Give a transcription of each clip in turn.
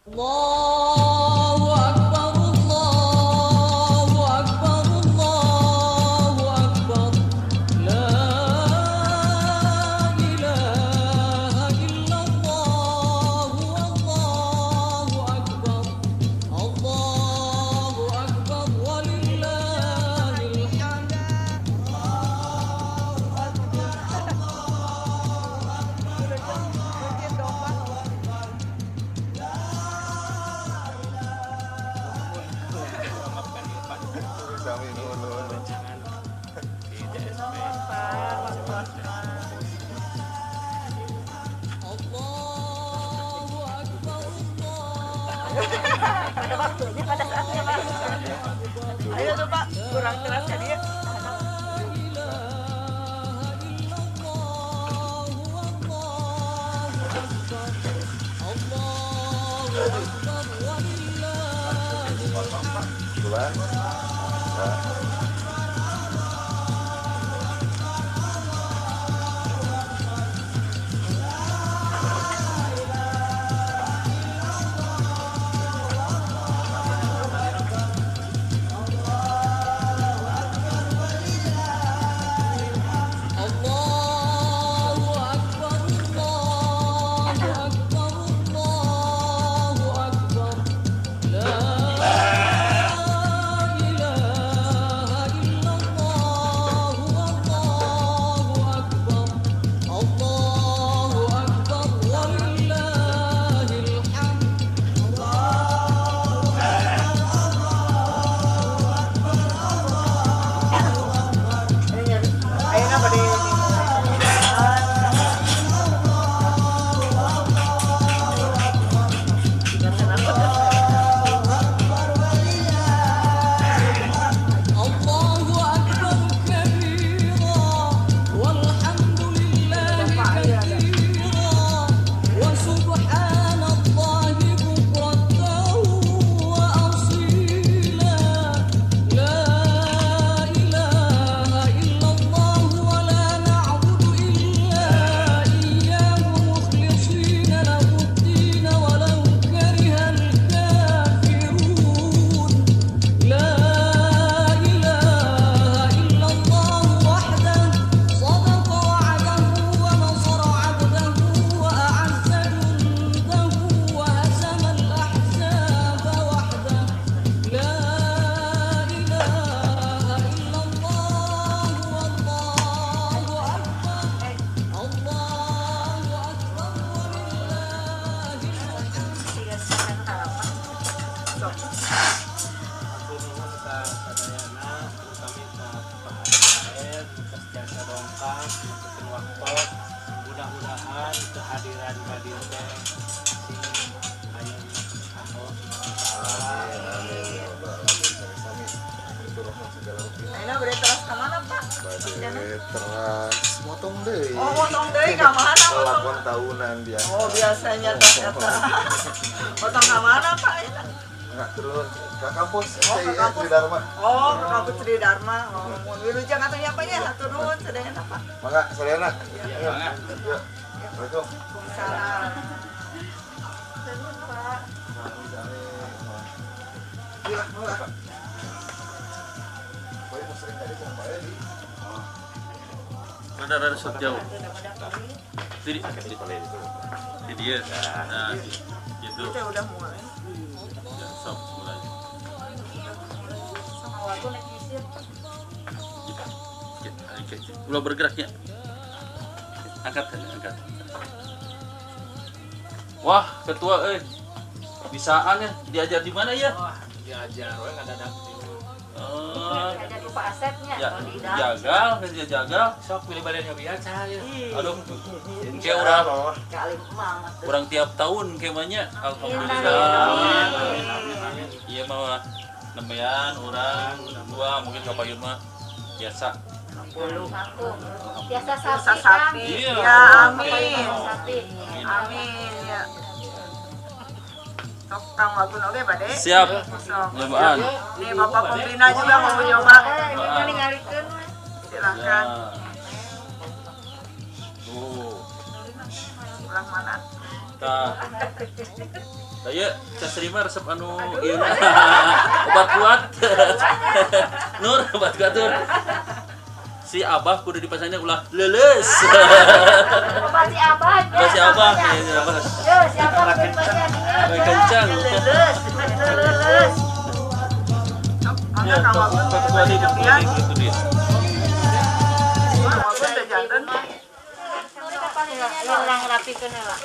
Allahu Akbar, Allahu Akbar, Allahu Akbar. La ilaha illallah, Allahu Akbar. Allahu Akbar, walillahil hamd. Allahu Akbar, Pada waktunya, pada saatnya Pak. Ayo tuh Pak, kurang keras ya dia. Allahu Akbar, Allahu Akbar, Allahu Akbar. La ilaha illallah, Allahu Akbar. Allahu Akbar, walillahil hamd. Ayo na pada Allahu Akbar kabira, walhamdulillahi katsira, wa subhanallahi bukratan wa asila. La ilaha illallah wa la na'budu illa iyyahu mukhlishina lahu ad-din walau karihal kafirun. La ilaha illallah wahdahu sadaqa wa'dahu wa nasara 'abdahu wa a'azza jundahu wa hazama al-ahzaba wahdahu. La ilaha illallah, wallahu akbar. Allahu akbar, walillahil hamd. Aku nuhun ka sadayana, kami ka PHRN, bekas jasa dongkap, masukin waktu. Mudah-mudahan kehadiran hadir teh si ayo Ayo na pada terus ke mana Pak? Teras motong deh. Oh, potong deui ka mana potong? Lakon tahunan dia. Oh, biasanya ternyata. Potong ke mana Pak? Ayo na. Nggak terus ke kampus Oh, ke saya kampus. di Dharma. Oh, ke kampus Sri Dharma. Oh, mun wilujeng atuh nya apa ya? Hatur nuhun sadayana Pak. Mangga Selena. Iya. Ayo. Yuk. Assalamualaikum. Waalaikumsalam. Nuhun Pak. Gila, mangga. Boy mau sering tadi sama Pak Edi. Rada shot jauh. Di dia. Nah, gitu. Kita udah mulai. Ya, sok mulai. Sama waktu naik isir. Ulah bergeraknya. Angkat. Wah, ketua bisaan ya diajar di mana ya? wah diajar we ngadadak di Ada di Pak Asepnya. Ya, kalau di dalam. jagal. sok pilih badan biasa ya. Aduh, kayak orang Kali mah. orang tiap tahun kemanya. Amin. Alhamdulillah. Iya mah nembean orang dua mungkin kapayun mah biasa. Puluh. Biasa Biasa sapi sapi. Iya. Ya, amin. sapi. Amin ya. Sok Kang Wagun oge bade. Siap. Sok. Nyobaan. Nih Bapak Pembina juga mau nyoba. Ngalikeun mah. Silakan. Tuh. Sebelah mana? Tah. Saya terima resep anu ieu obat kuat. Nur obat kuat Nur. Si Abah kudu dipasangnya ulah leuleus. Pasti abah. Si Abah ya Abah. Yo, siapa berbahagia dia? Baik kencang. Lulus. Ya, kuat itu dia. Orang rapikeun heula.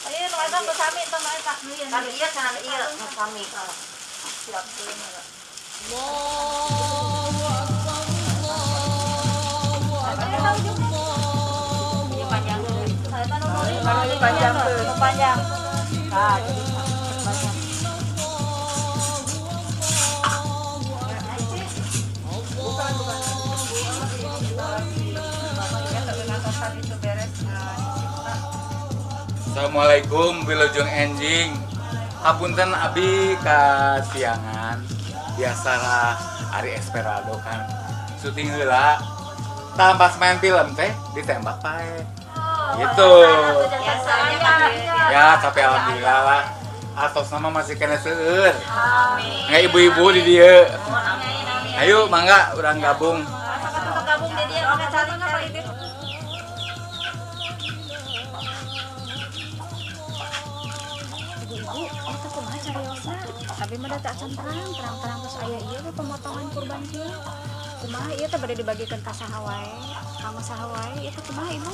Ayo, nu eta geus sami tong eta. Kan iya kan iya kami. Siap dulu. Ini panjang. Saya kan nuri. Ini panjang tuh. Ini panjang. Nah, jadi Panjang. itu beres. Assalamualaikum Wilujeng Enjing. Hapunten abi kasiangan. Biasalah Ari Esperado kan syuting heula. Pas main film teh ditembak pae. Gitu. Ya, tapi alhamdulillah lah. Atos nama masih kena seueur. Nggak ibu-ibu di dia. Ayo mangga urang gabung. Untuk gabung di dia oke cari itu. Ibu-ibu, eta kumaha cariosa? Abi mah tak acan terang-terang terus aya ieu we pemotongan kurban kieu. Kumaha ieu teh bade dibagikeun ka saha wae? Ka saha wae itu kumaha Ibu?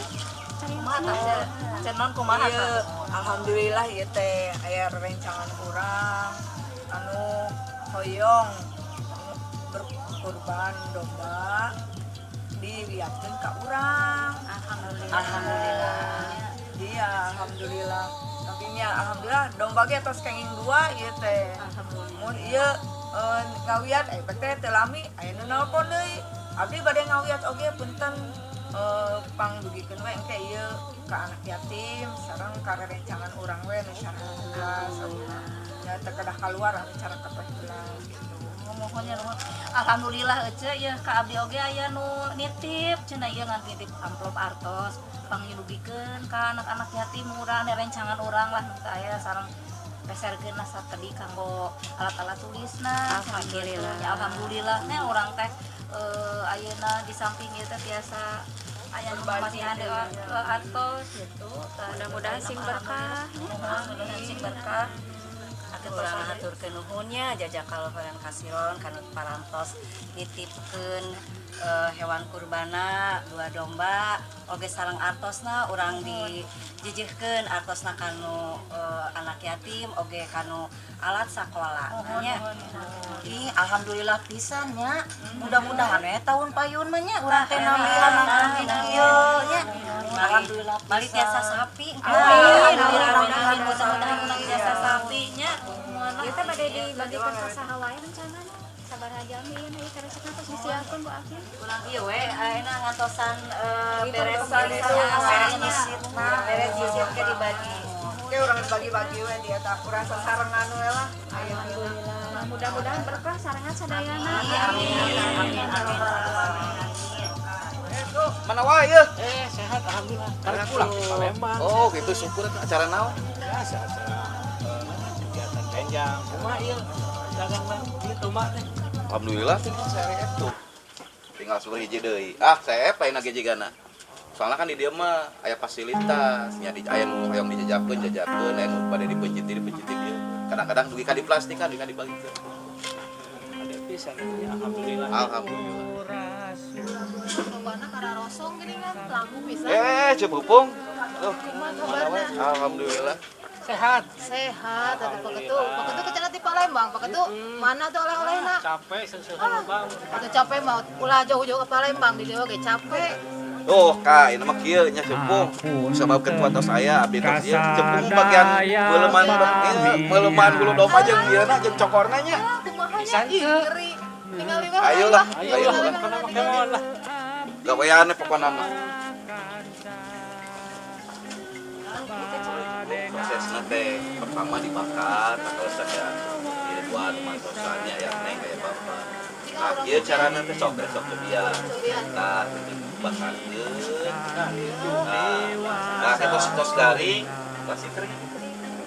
Cariosa. Cenon kumaha teh? Alhamdulillah ieu teh aya rencangan urang anu hoyong berkurban domba dilihatkeun ka urang. Alhamdulillah. Iya, alhamdulillah. Tapi nya alhamdulillah domba ge tos kenging 2 ieu teh. Mun ieu ngawiat teh teu lami aya nu nelpon deui. Abdi bade ngawiat oge punten pangdugikeun we engke ieu ka anak yatim sareng ka rerencangan urang we nu cara 11 nya teu kedah kaluar anu cara 14 gitu. Mohonnya nuhun. Alhamdulillah ece ya ka abdi oge aya nu nitip cenah ieu ngan nitip amplop artos pangyulugikeun ka anak-anak yatim urang rencangan urang lah nu aya sareng peserkeun satedi kanggo alat-alat tulisna. Alhamdulillah. Ya, alhamdulillah nya urang teh ayeuna di samping ieu teh biasa aya nu masihan artos gitu. Mudah-mudahan sing berkah. Mudah-mudahan sing berkah. Urang haturkeun nuhunnya jajak kalahoyan kasiron kana parantos nitipkeun hewan kurbana 2 domba oge sareng artosna urang dijijihkeun artosna kanu anak yatim oge kanu alat sakola nya. Ih alhamdulillah pisan nya. Mudah-mudahan we taun payun mah nya urang teh nambihan amin ieu nya. Alhamdulillah bali tiasa sapi. Mudah-mudahan mudah-mudahan tiasa sapi nya. Ieu teh bade dibagikeun ka saha wae rencanana? Sabar aja mi ieu ieu resep tos disiapkeun Bu Akin. Ulang ieu we ayeuna ngantosan beres beres nyisir ke dibagi. Oke urang bagi-bagi we di eta urang sasarengan we lah. Alhamdulillah. Mudah-mudahan berkah sarengan sadayana. Amin. Mana wae ieu? Sehat alhamdulillah. Karena pulang ke Palembang. Oh, gitu syukur acara naon? Biasa acara kegiatan penjang. Kumaha ieu? Dagang mah kitu mah teh. Alhamdulillah saya itu. Tinggal suruh hiji deui. Ah, saya paling gejigana. Soalnya kan di dia mah aya fasilitas, nya di aya nu hoyong dijajakeun, aya nu pada dipenciti dia. Kadang-kadang dugi ka di plastik kan dibagikeun. Ada pisan ya alhamdulillah. Alhamdulillah. Lombana kara rosong gini kan langkung bisa. Cepupung. Tuh. Alhamdulillah. Sehat. Sehat atuh paketu. Paketu ke cenah ti Palembang. Paketu mana tuh oleh-olehna? Capek seusehan bang. Atuh capek mah ulah jauh-jauh ke Palembang di dieu ge capek. Oh, Kak, ini mah kieu nya cepung. Sababkeun kuat tos aya abdi tos ieu cepung bagian meuleman meuleman bulu domba jeung dieuna jeung cokorna nya. Pisan ieu. Ningali we. Ayolah, Ayo ayolah. kana make mohon lah. Gaweane pokona mah. Prosesna teh pertama dibakar atau ada di buat mantosannya yang neng kayak bapak. Nah, ieu carana teh sok biar. Nah, dibakarkeun. Nah, eta tos garing Kasih kering.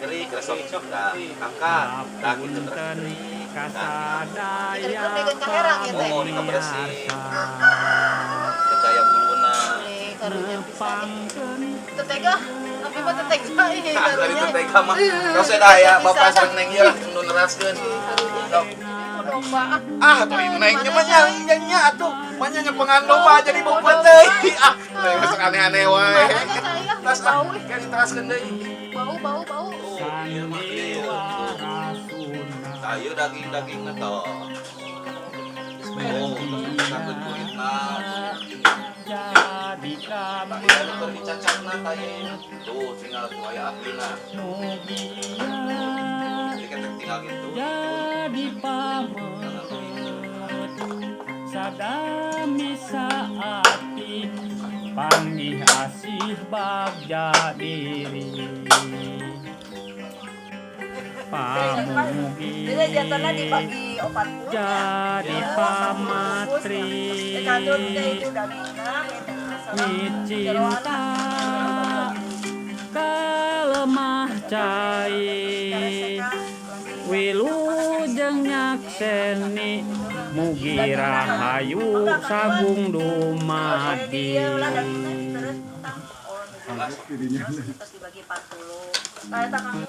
Kering, resok dah. Angkat. Dah gitu terus. Oh, ini bersih. Kecaya buluna. Tetega, tapi mah tetega ini Dari itu tega mah. Kau sudah ya, bapak sareng neng ieu lah nu neraskeun. domba. Tuh naiknya mah nyanyi atuh. Mah nya pengandomba jadi bobot deui. Masuk aneh-aneh wae. Tas bau kan diteraskeun deui. Bau. Oh, ieu mah ieu. Ayo daging-dagingna toh. Oh, kita kulitna. Aya nu keur dicacatna tanya. Tuh tinggal ku aya ahlina. Jadi kita tinggal gitu. Jadi pamer sadami saatin panggih asih bagja diri pamugi Jadi jatuhnya dibagi 40 jadi pamatri Kadun teh itu dagingna cinta kalemah cai wilujeng nyakseni mugi rahayu sagung dumadi terus dibagi 40. Kayak takang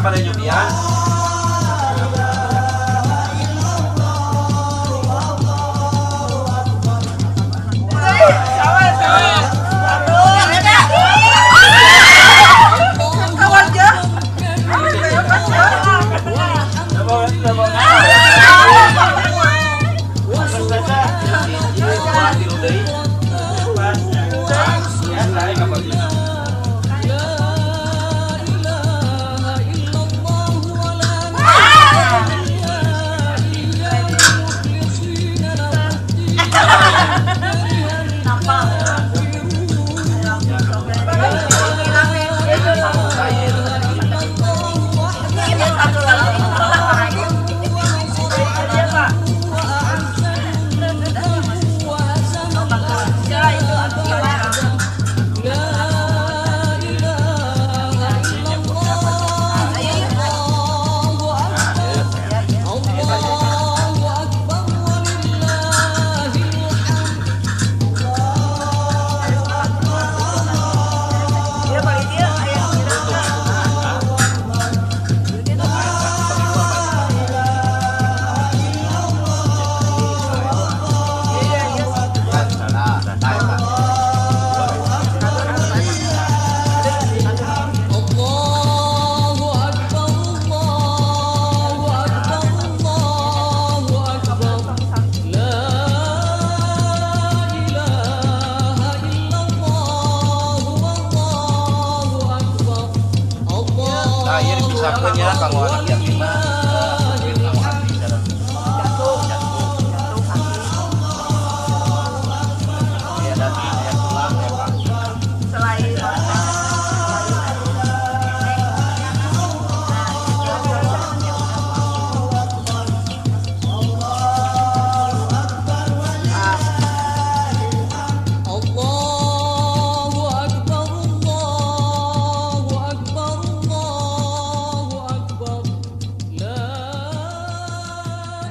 pada nyobian. Sakunya kalau anak yatima mau hati dalam jantung ya dan ya tulang ya Pak selain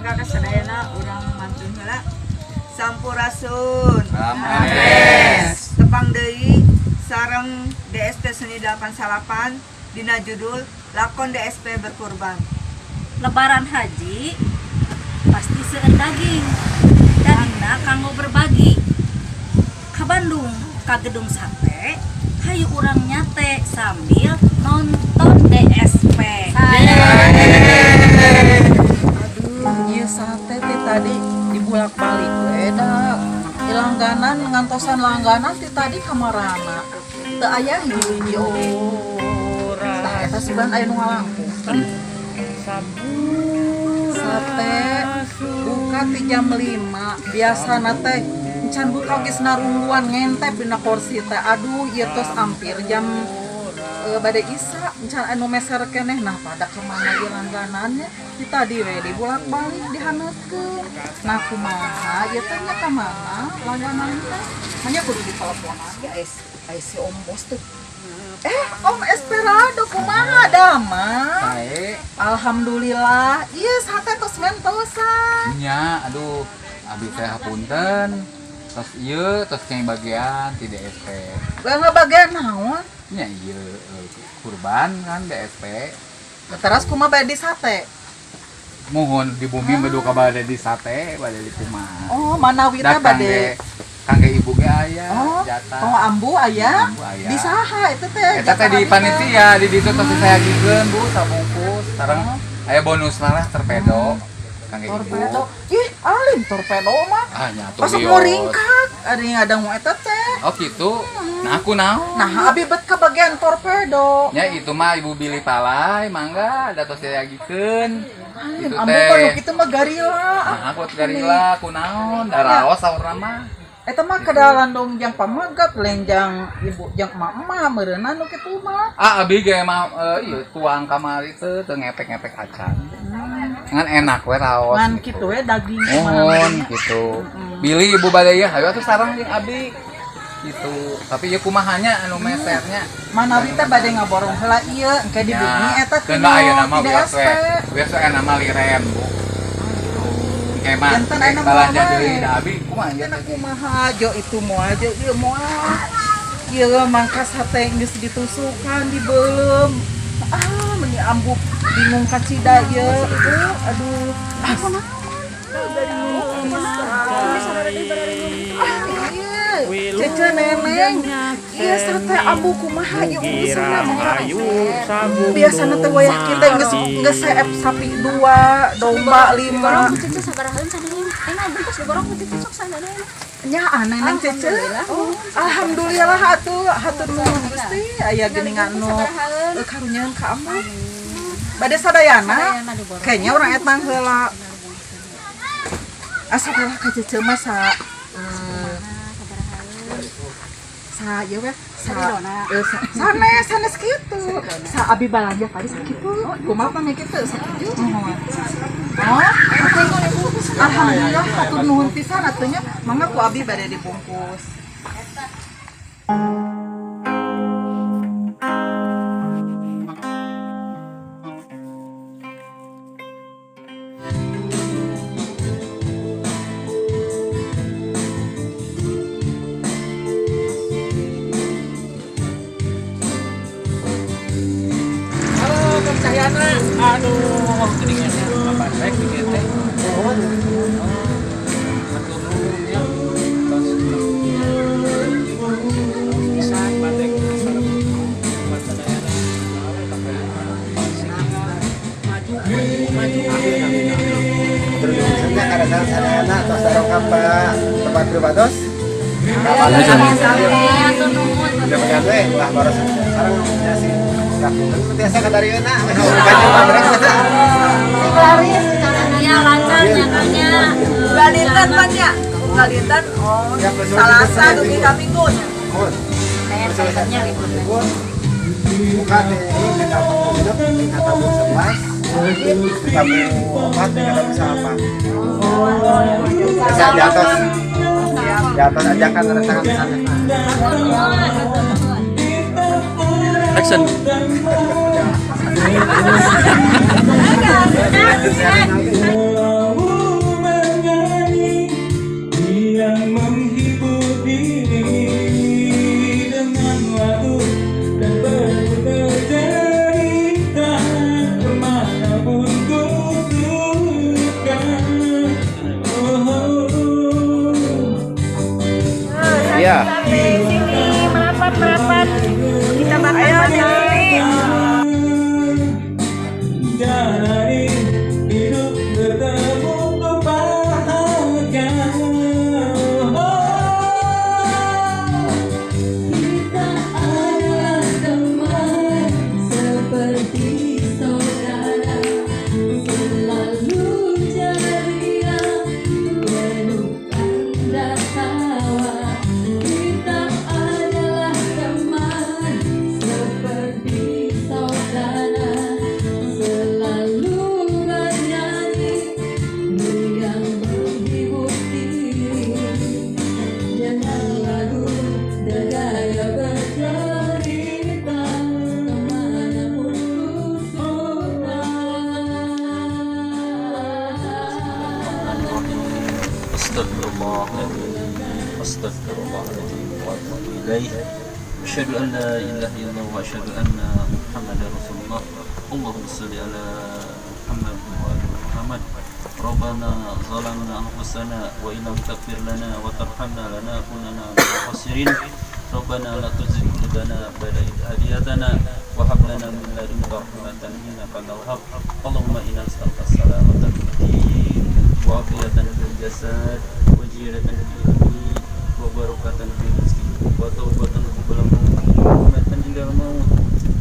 mangga kasadayana urang mantun heula. Sampurasun. Tepang deui sareng DSP Seni 88 dina judul lakon DSP berkurban. Lebaran haji pasti seueur daging. Dagingna kanggo berbagi. Ka Bandung, ka gedung sate, hayu urang nyate sambil nonton DSP. Aduh, ieu sate ti tadi dibulak-balik we da. Langganan ngantosan langganan ti tadi kamarana. Teu aya hiji oge. Tah eta sugan aya nu ngalangkung. Sate buka ti jam 5. Biasana teh encan buka geus narungguan ngentep dina kursi teh. Aduh, ieu tos hampir jam bade isa encan anu meser keneh. Nah pada kemana ieu langganannya ti tadi we dibulak-balik dihaneutkeun. Nah kumaha ieu teh nya ka mana langganan teh? Manya kudu diteleponan ge si Om Bos tuh. Om Esperado kumaha damang? Bae. Alhamdulillah. Ieu sate tos mentosan. Nya, aduh, abi teh hapunten. Tos ieu tos ceng bagian ti DSP. Bagian naon? Nya ieu kurban kan DSP. Terus kumaha bae di sate? Mohon di bumi bedu ka bade di sate, bade di kumaha. Oh, manawi teh bade. Kangge ibu ge aya jatah. Oh, ambu aya? Ambu aya. Di saha eta teh? Eta teh di panitia, di ditu tos saya gikeun Bu, sabungkus. Sareng aya bonusna lah torpedo. Kangge ibu. Torpedo. Ih, alim torpedo mah. Ah, nya tuh. Pas mau ringkak, ada yang ada mau eta teh. Oh gitu. Nah aku naon? Nah, abi bet ka bagian torpedo. Ya itu mah ibu Billy Palai, mangga ada tos saya gikeun. Itu Ambu teh. mah kitu mah garila. Nah, aku garila kunaon? Daraos saurna mah. Eta mah kedalan dong jang pamagat lenjang ibu jang emak-emak meureunna nu kitu mah. Ah, abi ge mah ieu tuang kamari teh teu ngepek-ngepek acan. Ngan enak we raos. Ngan kitu we daging Mohon gitu. Billy ibu bade ieu hayu atuh sareng jeung abi. Gitu. Tapi ieu kumahanya anu mesernya. Manawi teh bade ngaborong heula ieu engke di bumi eta teh. Keuna aya nama buat we. Biasa aya nama liren, Bu. Kayak mah. Janten aya nama balanja we. deui da abi kumaha ieu Cenah kumaha jo itu moal jo ieu moal. Ieu mangka sate geus ditusukan dibeulem. Ah, meni ambu bingung kacida ieu. Aduh. Ah, kumaha? Cece neneng, iya sate ambu kumaha ieu urusna mah. Biasana teh wayah kita geus seep sapi 2, domba 5. Cece sabaraheun sadayana. Enak bungkus digorong putih sok sadayana. Nya neneng Cece. Alhamdulillah atuh hatur nuhun Gusti aya geuningan nu karunyaeun ka ambu. Bade sadayana kayaknya urang etang heula. Asalah ka Cece mah sa ieu we sanes kitu. Sa abi balanja tadi sakitu. Kumaha pameh kitu sakitu. Oh, alhamdulillah hatur nuhun pisan atuh nya. Mangga ku abi bade dibungkus. Aduh, keningannya apa baik bikin teh. Bisa batik sareng padayana. Maju. Terus sebenarnya kadang sadayana tos sareng ka tempat privados. Sampai atuh nuhun. Jangan we lah baros sareng nya sih. Biasa kadarieuna. Iya lancar nyakanya. Galintan pan ya. Galintan Salasa dugi ka Minggu nya. Kayak sampernya libur. Buka di kampung hidup di kampung 11. Di kampung 4 di kampung salapan. Di atas ajakan tangan sana. Action. Aduh, Iya. Sini merapat kita makan Dari hidup bertemu kebahagiaan. Kita adalah teman seperti saudara, selalu ceria, penuh canda tawa. Kita adalah teman seperti saudara, selalu bernyanyi, riang menghibur diri. Jangan lagu dan gaya bercerita kemanapun ku suka. Astagfirullahaladzim wa atubu ilaih. Asyhadu an la ilaha illallah wa asyhadu anna Muhammadar Rasulullah. Allahumma shalli ala Muhammad wa ali Muhammad. Rabbana zalamna anfusana wa illam taghfir lana wa tarhamna lanakunanna minal khasirin. Rabbana la tuzigh qulubana ba'da idh hadaytana wa hab lana min ladunka rahmatan innaka antal wahhab. Allahumma inna nas'aluka salamatan fid din wa afiyatan fil jasad wa ziyadatan fil ilmi wa barakatan fil rizqi wa taubatan qabla maut wa rahmatan indal maut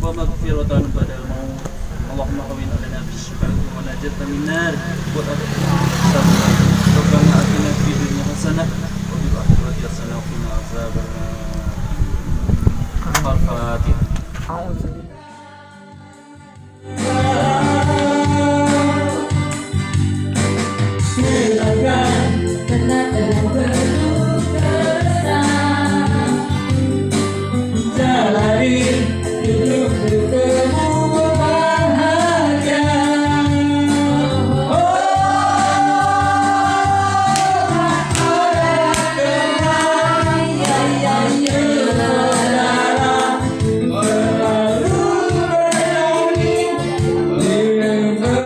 wa maghfiratan ba'dal maut. Allahumma qawwin lana bisyifa'ati wa najatan min nar wa adkhilna Rabbana atina fid dunya hasanah wa fil akhirati hasanah wa qina azabannar. Al-Fatihah.